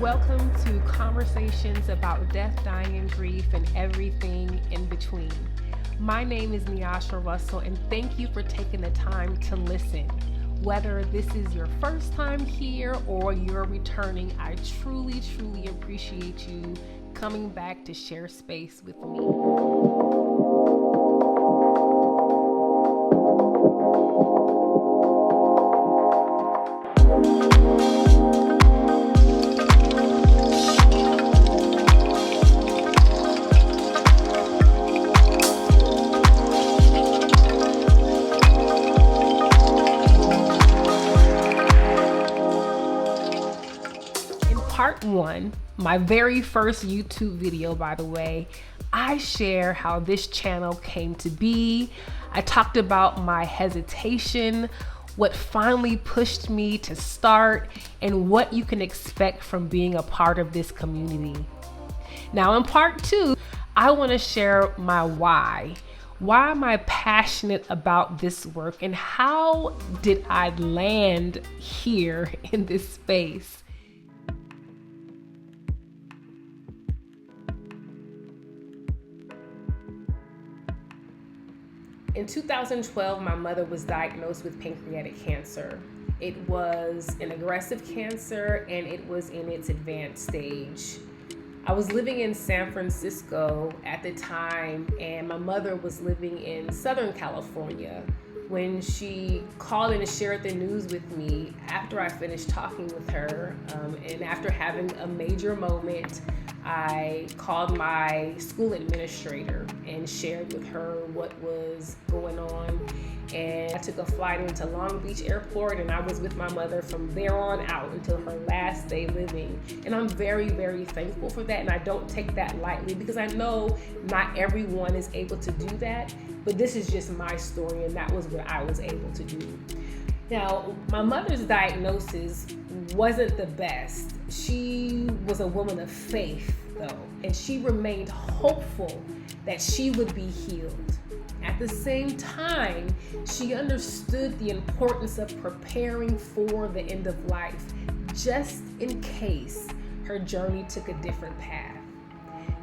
Welcome to Conversations about Death, Dying, and Grief, and everything in between. My name is 𝗍𝗫 Russell, and thank you for taking the time to listen. Whether this is your first time here or you're returning, I truly appreciate you coming back to share space with me. Part 1, my very first YouTube video, by the way, I share how this channel came to be. I talked about my hesitation, what finally pushed me to start, and what you can expect from being a part of this community. Now in part 2, I want to share my why. Why am I passionate about this work, and how did I land here in this space? In 2012, my mother was diagnosed with pancreatic cancer. It was an aggressive cancer and it was in its advanced stage. I was living in San Francisco at the time, and my mother was living in Southern California when she called in and shared the news with me after I finished talking with her. And after having a major moment, I called my school administrator and shared with her what was going on. And I took a flight into Long Beach Airport, and I was with my mother from there on out until her last day living. And I'm very thankful for that, and I don't take that lightly because I know not everyone is able to do that, but this is just my story, and that was what I was able to do. Now, my mother's diagnosis wasn't the best. She was a woman of faith, though, and she remained hopeful that she would be healed. At the same time, she understood the importance of preparing for the end of life, just in case her journey took a different path.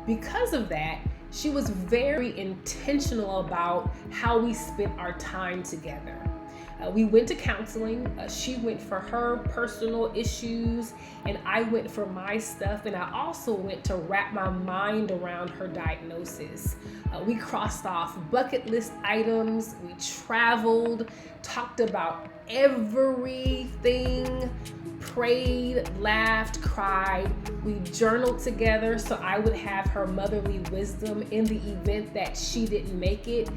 Because of that, she was very intentional about how we spent our time together. We went to counseling. She went for her personal issues, and I went for my stuff. And I also went to wrap my mind around her diagnosis. We crossed off bucket list items. We traveled, talked about everything, prayed, laughed, cried. We journaled together so I would have her motherly wisdom in the event that she didn't make it.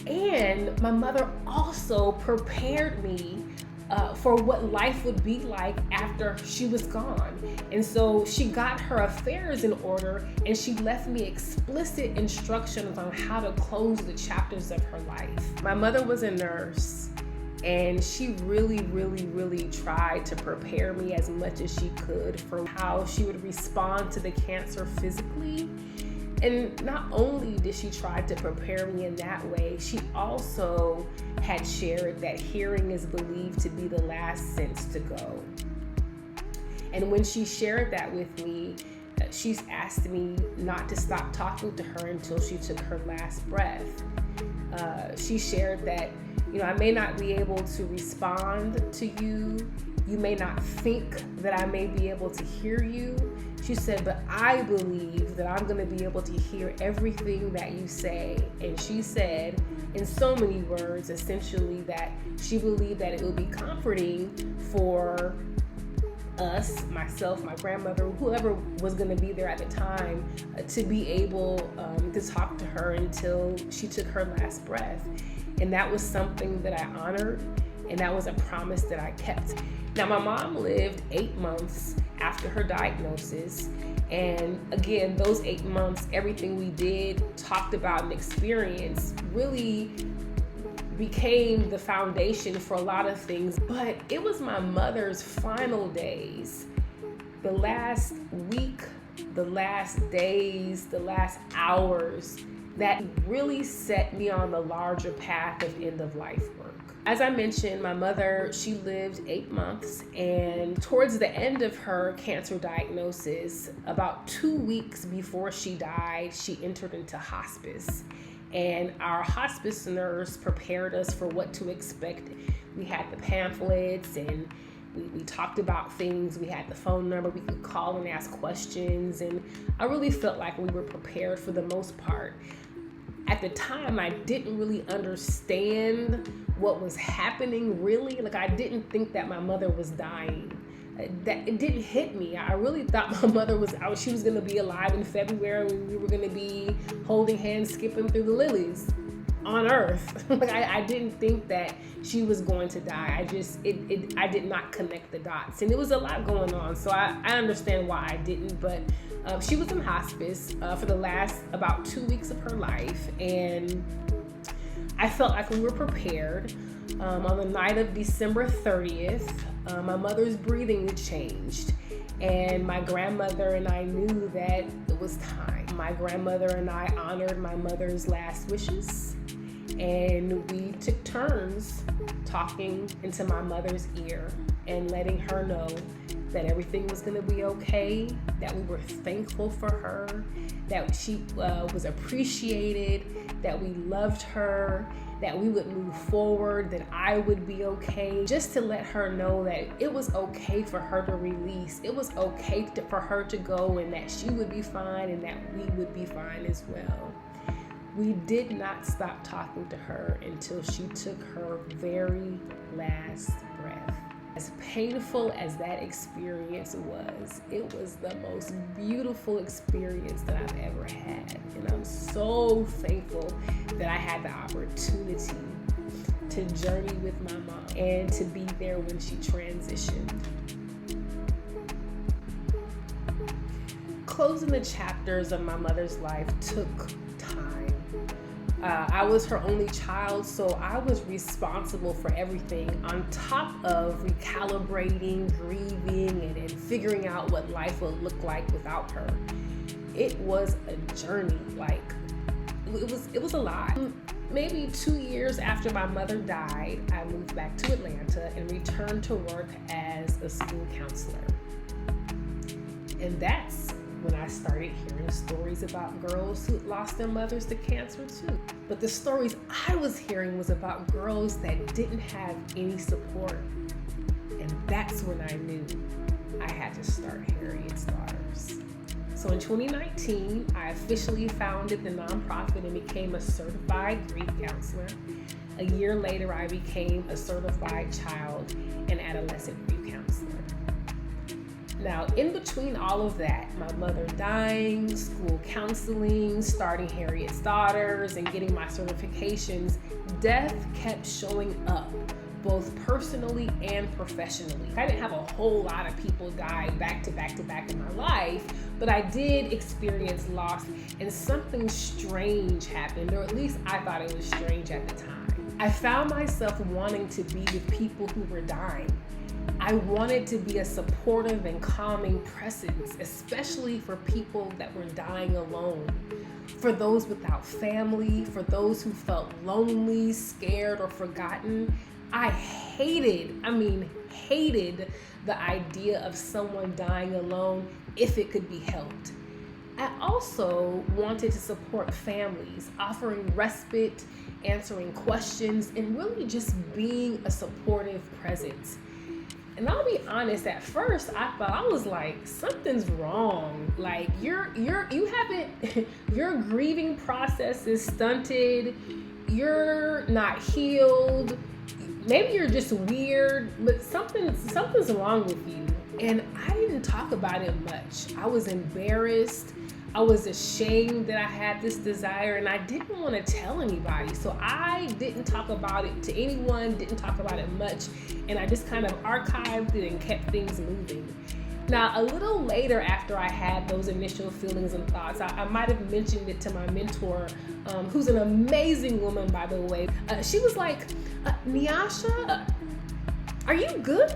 And my mother also prepared me for what life would be like after she was gone. And so she got her affairs in order, and she left me explicit instructions on how to close the chapters of her life. My mother was a nurse, and she really tried to prepare me as much as she could for how she would respond to the cancer physically. And not only did she try to prepare me in that way, she also had shared that hearing is believed to be the last sense to go. And when she shared that with me, she's asked me not to stop talking to her until she took her last breath. She shared that, I may not be able to respond to you. You may not think that I may be able to hear you. She said, but I believe that I'm going to be able to hear everything that you say. And she said, in so many words, essentially that she believed that it would be comforting for us, myself, my grandmother, whoever was going to be there at the time, to be able to talk to her until she took her last breath. And that was something that I honored, and that was a promise that I kept. Now, my mom lived 8 months after her diagnosis. And again, those 8 months, everything we did, talked about, and experienced really became the foundation for a lot of things. But it was my mother's final days, the last week, the last days, the last hours, that really set me on the larger path of end-of-life work. As I mentioned, my mother, she lived 8 months, and towards the end of her cancer diagnosis, about 2 weeks before she died, she entered into hospice. And our hospice nurse prepared us for what to expect. We had the pamphlets, and we talked about things. We had the phone number. We could call and ask questions. And I really felt like we were prepared for the most part. At the time, I didn't really understand what was happening, really. Like, I didn't think that my mother was dying. That it didn't hit me. I really thought my mother was out. She was going to be alive in February when we were going to be holding hands, skipping through the lilies on earth. Like, I didn't think that she was going to die. I did not connect the dots, and it was a lot going on. So I understand why I didn't, but she was in hospice for the last about 2 weeks of her life, and I felt like we were prepared. On the night of December 30th, my mother's breathing changed, and my grandmother and I knew that it was time. My grandmother and I honored my mother's last wishes, and we took turns talking into my mother's ear and letting her know that everything was going to be okay, that we were thankful for her, that she was appreciated, that we loved her, that we would move forward, that I would be okay, just to let her know that it was okay for her to release. It was okay for her to go, and that she would be fine, and that we would be fine as well. We did not stop talking to her until she took her very last breath. As painful as that experience was, it was the most beautiful experience that I've ever had. And I'm so thankful that I had the opportunity to journey with my mom and to be there when she transitioned. Closing the chapters of my mother's life took time. I was her only child, so I was responsible for everything on top of recalibrating, grieving, and figuring out what life would look like without her. It was a journey. Like, it was a lot. Maybe 2 years after my mother died, I moved back to Atlanta and returned to work as a school counselor. And that's when I started hearing stories about girls who lost their mothers to cancer too. But the stories I was hearing was about girls that didn't have any support. And that's when I knew I had to start Harriet's Daughters. So in 2019, I officially founded the nonprofit and became a certified grief counselor. A year later, I became a certified child and adolescent grief counselor. Now, in between all of that, my mother dying, school counseling, starting Harriet's Daughters, and getting my certifications, death kept showing up, both personally and professionally. I didn't have a whole lot of people die back to back to back in my life, but I did experience loss, and something strange happened, or at least I thought it was strange at the time. I found myself wanting to be with people who were dying. I wanted to be a supportive and calming presence, especially for people that were dying alone, for those without family, for those who felt lonely, scared, or forgotten. I hated the idea of someone dying alone if it could be helped. I also wanted to support families, offering respite, answering questions, and really just being a supportive presence. And I'll be honest, at first I thought, I was like, something's wrong. Like, your grieving process is stunted. You're not healed. Maybe you're just weird, but something's wrong with you. And I didn't talk about it much. I was embarrassed. I was ashamed that I had this desire, and I didn't want to tell anybody. So I didn't talk about it to anyone, didn't talk about it much, and I just kind of archived it and kept things moving. Now, a little later, after I had those initial feelings and thoughts, I might have mentioned it to my mentor, who's an amazing woman, by the way. She was like, Nyasha, are you good?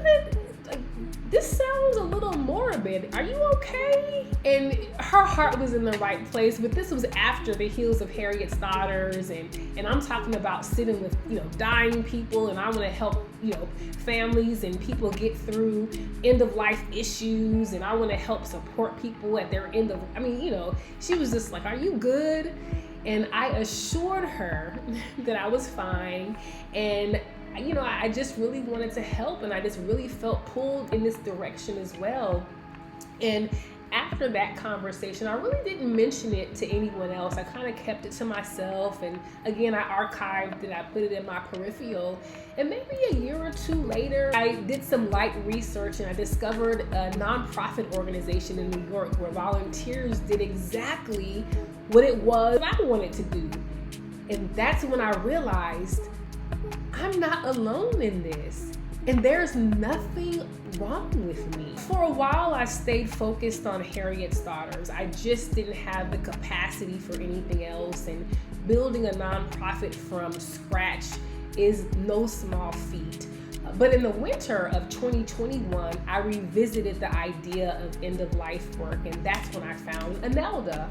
Like, this sounds a little morbid. Are you okay? And her heart was in the right place, but this was after the heels of Harriet's Daughters, and I'm talking about sitting with, dying people, and I want to help, families and people get through end of life issues, and I want to help support people at their end of, she was just like, are you good? And I assured her that I was fine, and I just really wanted to help, and I just really felt pulled in this direction as well. And after that conversation, I really didn't mention it to anyone else. I kind of kept it to myself, and again, I archived it, I put it in my peripheral. And maybe a year or two later, I did some light research, and I discovered a nonprofit organization in New York where volunteers did exactly what it was I wanted to do. And that's when I realized I'm not alone in this, and there's nothing wrong with me. For a while, I stayed focused on Harriet's Daughters. I just didn't have the capacity for anything else, and building a nonprofit from scratch is no small feat. But in the winter of 2021, I revisited the idea of end-of-life work, and that's when I found INELDA.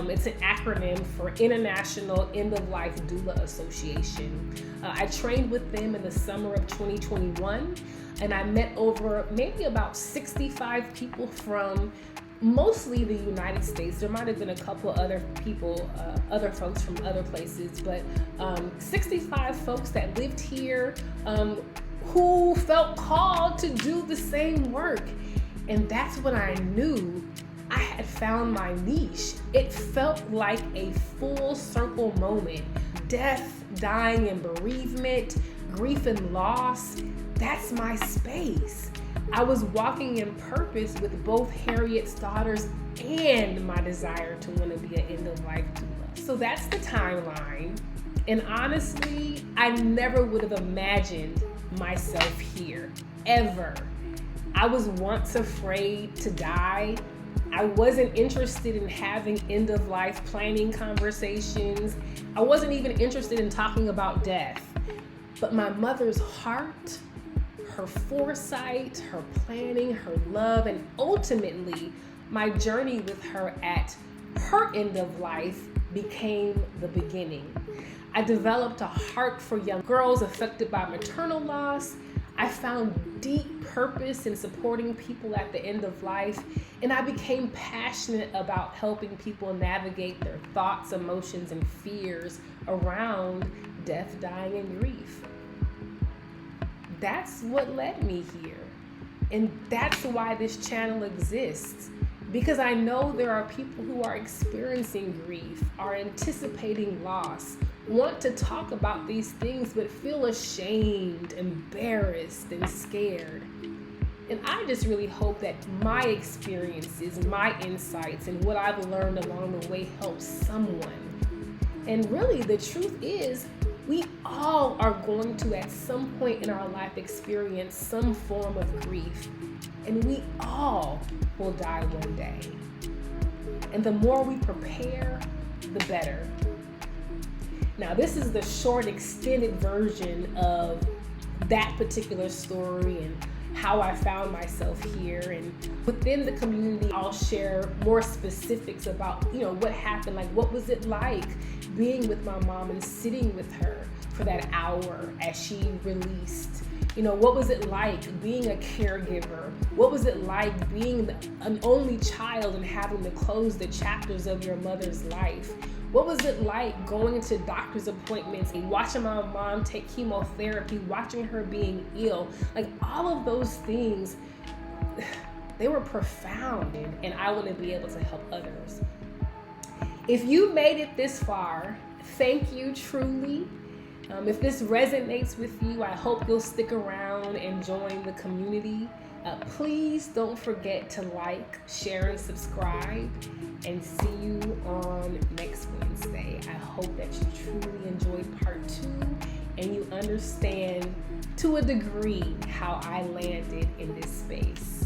It's an acronym for International End-of-Life Doula Association. I trained with them in the summer of 2021, and I met over maybe about 65 people from mostly the United States. There might have been a couple other people, other folks from other places, but 65 folks that lived here, who felt called to do the same work. And that's when I knew I had found my niche. It felt like a full circle moment. Death, dying, and bereavement, grief and loss, that's my space. I was walking in purpose with both Harriet's Daughters and my desire to want to be an end-of-life doula. So that's the timeline. And honestly, I never would have imagined myself here, ever. I was once afraid to die. I wasn't interested in having end-of-life planning conversations. I wasn't even interested in talking about death. But my mother's heart, her foresight, her planning, her love, and ultimately my journey with her at her end of life became the beginning. I developed a heart for young girls affected by maternal loss. I found deep purpose in supporting people at the end of life, and I became passionate about helping people navigate their thoughts, emotions, and fears around death, dying, and grief. That's what led me here, and that's why this channel exists. Because I know there are people who are experiencing grief, are anticipating loss, want to talk about these things, but feel ashamed, embarrassed, and scared. And I just really hope that my experiences, my insights, and what I've learned along the way helps someone. And really, the truth is, we all are going to, at some point in our life, experience some form of grief. And we all will die one day. And the more we prepare, the better. Now, this is the short, extended version of that particular story and how I found myself here. And within the community, I'll share more specifics about, what happened. Like, what was it like being with my mom and sitting with her for that hour as she released? What was it like being a caregiver? What was it like being an only child and having to close the chapters of your mother's life? What was it like going to doctor's appointments and watching my mom take chemotherapy, watching her being ill? Like, all of those things, they were profound, and I want to be able to help others. If you made it this far, thank you truly. If this resonates with you, I hope you'll stick around and join the community. Please don't forget to like, share, and subscribe, and see you on next Wednesday. I hope that you truly enjoyed part 2 and you understand to a degree how I landed in this space.